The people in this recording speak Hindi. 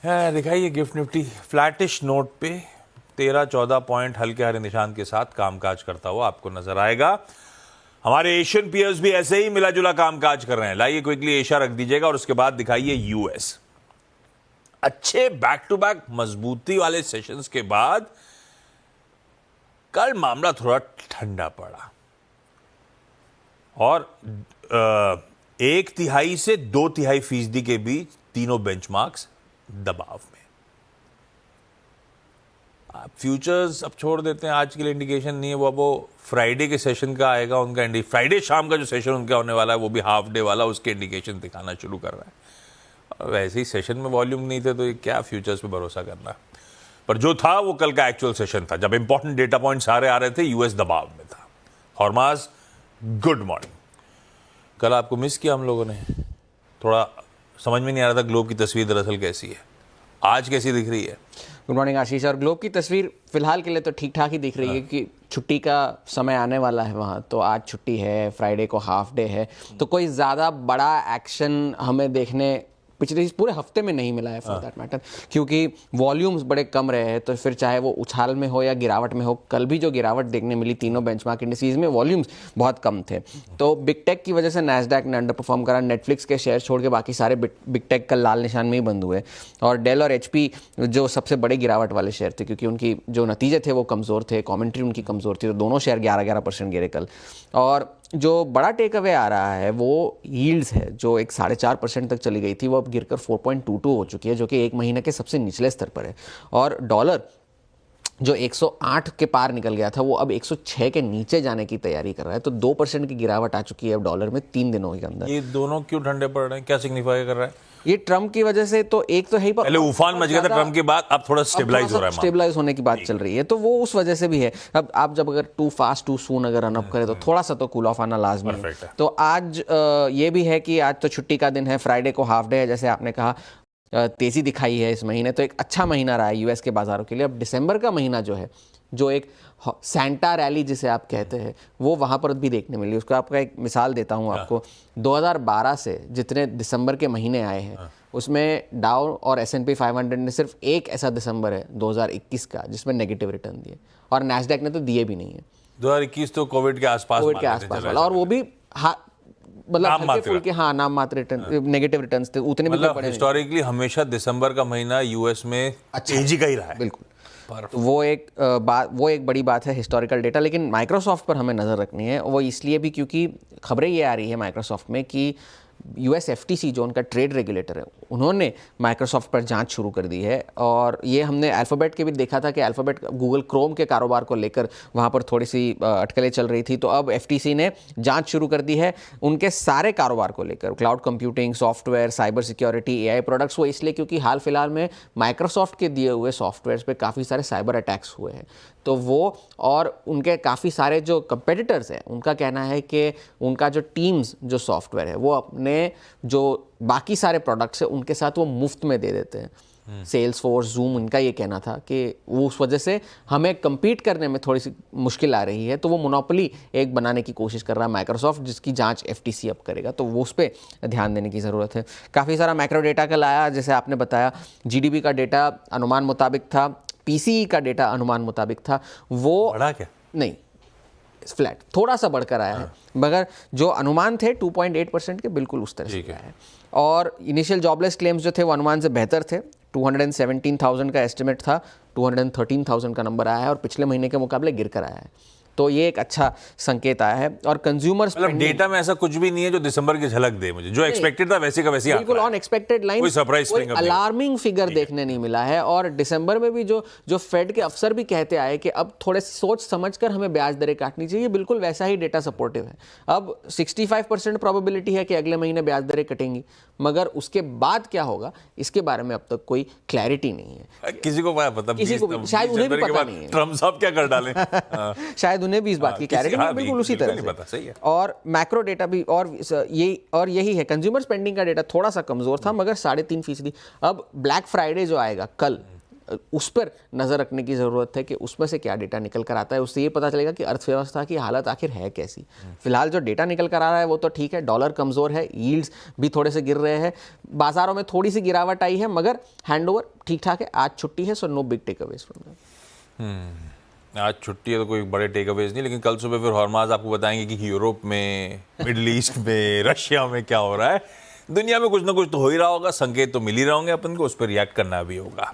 है। दिखाइए गिफ्ट निफ्टी फ्लैटिश नोट पे 13-14 पॉइंट हल्के हरे निशान के साथ कामकाज करता हुआ आपको नजर आएगा। हमारे एशियन पीयर्स भी ऐसे ही मिला जुला कामकाज कर रहे हैं। लाइए क्विकली एशिया रख दीजिएगा और उसके बाद दिखाइए यूएस। अच्छे बैक टू बैक मजबूती वाले सेशंस के बाद कल मामला थोड़ा ठंडा पड़ा और 1/3 से 2/3% के बीच तीनों बेंचमार्क्स दबाव में। आप फ्यूचर्स अब छोड़ देते हैं, आज के लिए इंडिकेशन नहीं है। वो फ्राइडे के सेशन का आएगा उनका फ्राइडे शाम का जो सेशन उनका होने वाला है वो भी हाफ डे वाला, उसके इंडिकेशन दिखाना शुरू कर रहा है। और वैसे ही सेशन में वॉल्यूम नहीं थे तो ये क्या फ्यूचर्स पे भरोसा करना। पर जो था वो कल का एक्चुअल सेशन था जब इंपॉर्टेंट डेटा पॉइंट सारे आ रहे थे। यूएस दबाव में था। हॉर्मास गुड मॉर्निंग। कल आपको मिस किया हम लोगों ने, थोड़ा समझ में नहीं आ रहा था ग्लोब की तस्वीर दरअसल कैसी है, आज कैसी दिख रही है। गुड मॉर्निंग आशीष। और ग्लोब की तस्वीर फिलहाल के लिए तो ठीक ठाक ही दिख रही है कि छुट्टी का समय आने वाला है वहाँ, तो आज छुट्टी है, फ्राइडे को हाफ डे है, तो कोई ज़्यादा बड़ा एक्शन हमें देखने पिछले पूरे हफ्ते में नहीं मिला है फॉर दैट मैटर, क्योंकि वॉल्यूम्स बड़े कम रहे हैं। तो फिर चाहे वो उछाल में हो या गिरावट में हो, कल भी जो गिरावट देखने मिली तीनों बेंचमार्क इंडिसेस में वॉल्यूम्स बहुत कम थे। तो बिग टेक की वजह से नैस्डैक ने अंडर परफॉर्म करा। नेटफ्लिक्स के शेयर छोड़ के बाकी सारे बिग टेक कल लाल निशान में ही बंद हुए। और डेल और एचपी जो सबसे बड़े गिरावट वाले शेयर थे, क्योंकि उनकी जो नतीजे थे वो कमज़ोर थे, कॉमेंट्री उनकी कमज़ोर थी, तो दोनों शेयर 11% गिरे कल। और जो बड़ा टेक अवे आ रहा है वो यील्ड्स है, जो एक 4.5% तक चली गई थी, वो अब गिरकर 4.22 हो चुकी है, जो कि एक महीने के सबसे निचले स्तर पर है। और डॉलर जो 108 के पार निकल गया था वो अब 106 के नीचे जाने की तैयारी कर रहा है। तो 2% की गिरावट आ चुकी है अब डॉलर में 3 दिनों के अंदर। ये दोनों क्यों ठंडे पड़ रहे हैं, क्या सिग्निफाई कर रहा है? ये ट्रम्प की वजह से तो एक तो है ही, पहले उफान मच गया था ट्रम्प के बाद, अब थोड़ा स्टेबलाइज हो रहा है, स्टेबलाइज होने की बात चल रही है, तो वो उस वजह से भी है। अब आप जब अगर टू फास्ट टू सून अगर रन अप करें तो थोड़ा सा तो कूल ऑफ आना लाजमी है। तो आज ये भी है कि आज तो छुट्टी का दिन है, फ्राइडे को हाफ डे है, जैसे आपने कहा तेजी दिखाई है इस महीने, तो एक अच्छा महीना रहा है यूएस के बाजारों के लिए। अब दिसंबर का महीना जो है, जो एक सैंटा रैली जिसे आप कहते हैं, वो वहाँ पर भी देखने मिली। उसका आपका एक मिसाल देता हूँ आपको। 2012 से जितने दिसंबर के महीने आए हैं उसमें डाउ और S&P 500 ने सिर्फ एक ऐसा दिसंबर है 2021 का जिसमें नेगेटिव रिटर्न दिए, और नैस्डैक ने तो दिए भी नहीं है। 2021 तो कोविड के आसपास वाला, और वो भी मतलब हल्के फुल्के नाम मात्र रिटर्न, नेगेटिव रिटर्न्स थे, उतने भी बड़े। हिस्टोरिकली हमेशा दिसंबर का महीना यूएस में तेजी का ही रहा है। बिल्कुल, तो वो एक बड़ी बात है, हिस्टोरिकल डेटा। लेकिन माइक्रोसॉफ्ट पर हमें नज़र रखनी है, वो इसलिए भी क्योंकि खबरें ये आ रही है माइक्रोसॉफ्ट में कि US FTC जो उनका ट्रेड रेगुलेटर है, उन्होंने माइक्रोसॉफ्ट पर जांच शुरू कर दी है। और ये हमने अल्फ़ाबेट के भी देखा था कि अल्फ़ाबेट गूगल क्रोम के कारोबार को लेकर वहाँ पर थोड़ी सी अटकलें चल रही थी। तो अब FTC ने जांच शुरू कर दी है उनके सारे कारोबार को लेकर, cloud computing, software, cyber security, AI products. वो इसलिए क्योंकि हाल फिलहाल में माइक्रोसॉफ्ट के दिए हुए सॉफ्टवेयर पे काफ़ी सारे साइबर अटैक्स हुए हैं। तो वो और उनके काफ़ी सारे जो कंपेटिटर्स हैं, उनका कहना है कि उनका जो टीम्स जो सॉफ्टवेयर है वो अपने जो बाकी सारे प्रोडक्ट्स हैं उनके साथ वो मुफ्त में दे देते हैं। सेल्स फोर्स, जूम, उनका ये कहना था कि वो उस वजह से हमें compete करने में थोड़ी सी मुश्किल आ रही है। तो वो मोनोपोली एक बनाने की कोशिश कर रहा है माइक्रोसॉफ्ट, जिसकी जांच FTC अब करेगा। तो वो उस पर ध्यान देने की ज़रूरत है। काफ़ी सारा मैक्रो डेटा कल आया, जैसे आपने बताया GDP का डेटा अनुमान मुताबिक था, PCE का डेटा अनुमान मुताबिक था। वो बढ़ा क्या? नहीं, फ्लैट, थोड़ा सा बढ़कर आया है, मगर जो अनुमान थे 2.8% के बिल्कुल उस तरह से आया है। और इनिशियल जॉबलेस क्लेम्स जो थे वो अनुमान से बेहतर थे। 217,000 का एस्टिमेट था, 213,000 का नंबर आया है, और पिछले महीने के मुकाबले गिर कर आया है। तो ये एक अच्छा संकेत आया है। और कंज्यूमर मतलब डेटा में ऐसा कुछ भी नहीं है जो दिसंबर की झलक दे मुझे, जो एक्सपेक्टेड था वैसे का वैसे ही बिल्कुल ऑन एक्सपेक्टेड लाइन, कोई सरप्राइज कोई अलार्मिंग फिगर देखने नहीं मिला है। और दिसंबर में भी जो फेड के अफसर भी कहते आए कि अब थोड़े सोच समझकर हमें ब्याज दरें काटनी चाहिए, बिल्कुल वैसा ही डेटा सपोर्टिव है। अब 65% प्रोबेबिलिटी है कि अगले महीने ब्याज दरें कटेंगी, मगर उसके बाद क्या होगा इसके बारे में अब तक कोई क्लैरिटी नहीं है। किसी को पता, किसी को भी, शायद उन्हें भी पता नहीं है ट्रम्प साहब क्या कर डालें। शायद उन्हें भी इस बात की क्लैरिटी नहीं, बिल्कुल उसी तरह से। सही है। और मैक्रो डेटा भी और यही है, कंज्यूमर स्पेंडिंग का डेटा थोड़ा सा कमजोर था, मगर 3.5%। अब ब्लैक फ्राइडे जो आएगा कल, उस पर नज़र रखने की ज़रूरत है कि उसमें से क्या डेटा निकल कर आता है। उससे ये पता चलेगा कि अर्थव्यवस्था की हालत आखिर है कैसी। फिलहाल जो डेटा निकल कर आ रहा है वो तो ठीक है, डॉलर कमज़ोर है, यील्ड्स भी थोड़े से गिर रहे हैं, बाज़ारों में थोड़ी सी गिरावट आई है, मगर हैंडओवर ठीक ठाक है। आज छुट्टी है, so no big takeaways from that. आज छुट्टी है तो कोई बड़े टेक अवेज नहीं, लेकिन कल सुबह फिर हॉर्माज आपको बताएंगे कि यूरोप में, मिडिल ईस्ट में, रशिया में क्या हो रहा है। दुनिया में कुछ ना कुछ तो हो ही रहा होगा, संकेत तो मिल ही रहे होंगे अपन को, उस पर रिएक्ट करना भी होगा।